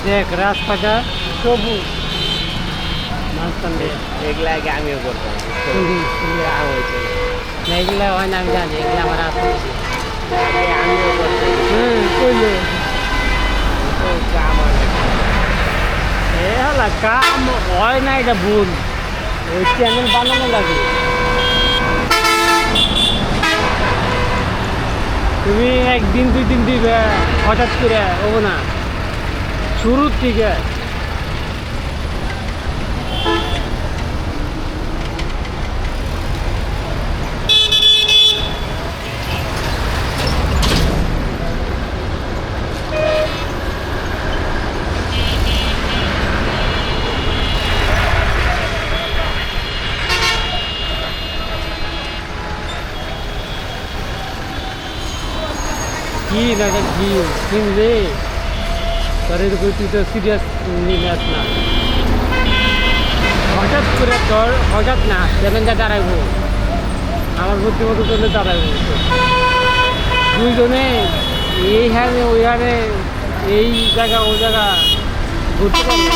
দেখ রাজপাটা সবুজ মাঝখান দিয়ে এগুলা আগে আমিও করতাম আম হয়েছে না এগুলা হয় না আমি জানি এগুলো আমার আছে আগে আমিও করতাম হ্যাঁ কইলো তো কাম অনেক এ হলা কাম হয় না এটা ভুল ওই চ্যানেল বানানো লাগে তুমি একদিন দুই দিন দিবে হঠাৎ করে হবো না শুরুর থেকে কি না কি কিনলে তোর এরকম তুই তো সিরিয়াস নিস না হঠাৎ করে তোর হঠাৎ না চ্যালেঞ্জটা দাঁড়াইবো আমার বুদ্ধিমতো চলে দাঁড়াইবো দুইজনে এইখানে ওইখানে এই জায়গা ওই জায়গা ঘুরতে পারবো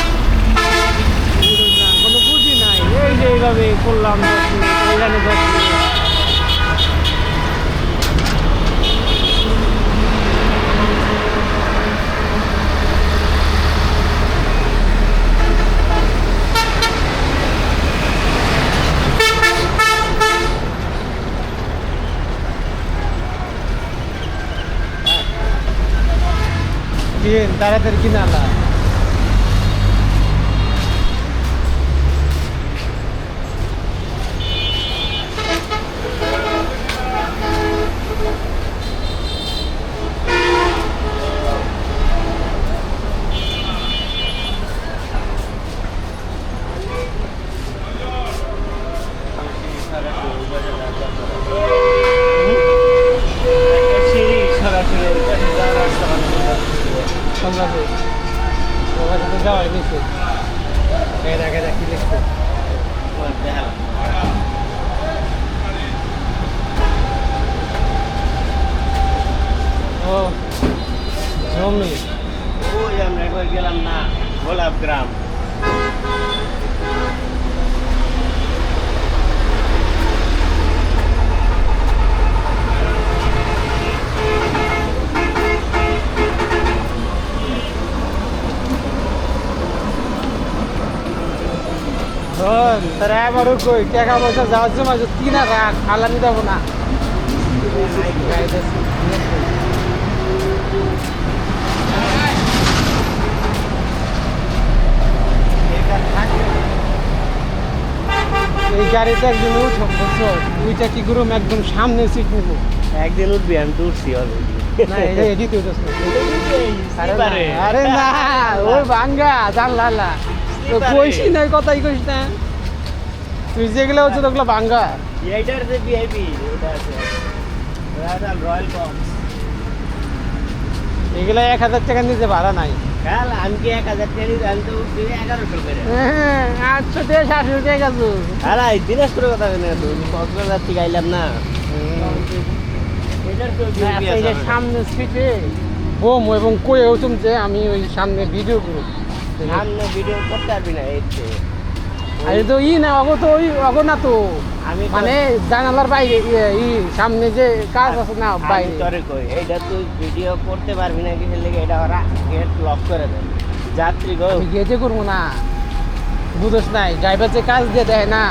কোনো বুঝি নাই এই যে এইভাবে করলাম 10 মিনিট ওইখানে 10 মিনিট তাড়াতাড়ি কিনা আলা যাওয়ার নিচে আগে কি লিখছে ও জমি ওই আমরা একবার গেলাম না গোলাপ গ্রাম তারা এবারও কই টাকা পয়সা যাওয়ার জন্য কিনা রাখ আলানি দেবো না এই গাড়িতে একদিন উঠো বুঝছো ওইটা কি করুম একদম সামনে সিট নেবো একদিন উঠবি আমি তো উঠছি অলরেডি না এটা এডিট হইতেছে আরে না ওই ভাঙ্গা জানলা কইছি না কথাই কইস না তুই যেগুলো হচ্ছে ওগুলো ভাঙ্গা এইটার যে ভিআইপি এটা আছে রয়্যাল কম এগুলো 1000 টাকা নিচে ভাড়া নাই কাল আমি কি 1000 টাকা দিই আমি তো উঠবি 1100 করে 800 টাকা 700 টাকা গেছো আরে দিনাজপুরের কথা বলি না তুমি কক্সবাজার থেকে আইলাম না এটার তো ভিআইপি এই যে আছে সামনে সিটে বোম এবং কইও যে আমি ওই সামনে ভিডিও করব সামনে ভিডিও করতে পারবি না এই তো আরে তো ই না অগো তো ওই অগো না তো আমি মানে জানালার বাইরে ই সামনে যে কাজ আছে না বাইরে তোরে কই এইটা তুই ভিডিও করতে পারবি না কিসের লেগে এটা ওরা গেট লক করে দেয় যাত্রী গো আমি গেটে করবো না বুঝছ নাই ড্রাইভার যে কাজ দিয়ে দেয় না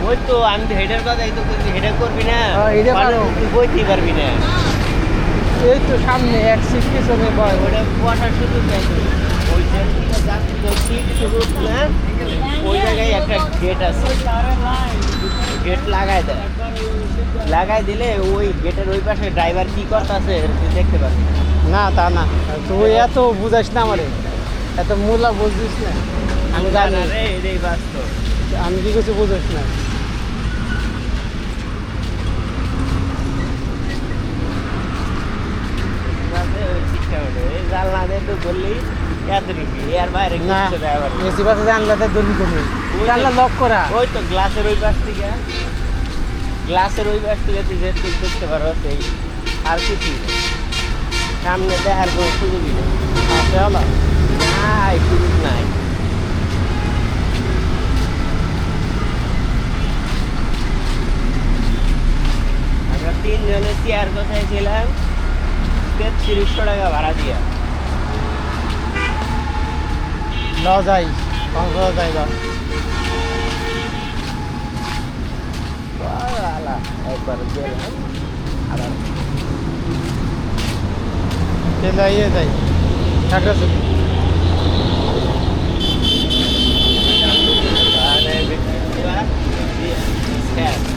ওই তো আমি তো হেডের কথাই তো কইছি হেডে করবি না এটা পারো। তুই বইতে পারবি না এই তো সামনে এক সিট পিছনে বয় ওটা বসার সুযোগ নেই তো ওই যে যাত্রী তো সিট শুরু না ওই জায়গায় একটা গেট আছে গেট লাগাই দিলে ওই গেটের ওই পাশে ড্রাইভার কি করতেছে তুই দেখতে পারবি না তা না তুই এত বুঝাইস না আমারে এত মূলা বুঝিস না আমি জানি রে এটাই বাস্তব আমি কি কিছু বুঝিস না জানলা দিয়ে তো ধরলি এত রুপি এর বাইরে না কিচ্ছু দেয় আবার না। এসি বাসে জানলাতে দড়ি করবি জানলা লক করা ওই তো গ্লাসের ওই পাশ থেকে তুই যে তুই দেখতে পারো সেই আর কিছু নেই। সামনে দেখার কোনো সুযোগই নেই আছে হলো না নাই, সুযোগ নাই। আমরা 3 জনে চেয়ার কোথায় ছিলাম 3300 টাকা ভাড়া দিয়া। ল যাই কক্সবাজার যাই ল আলা, একবার গেলাম আবার যাইয়ে যাই খাগড়াছড়ি Scan.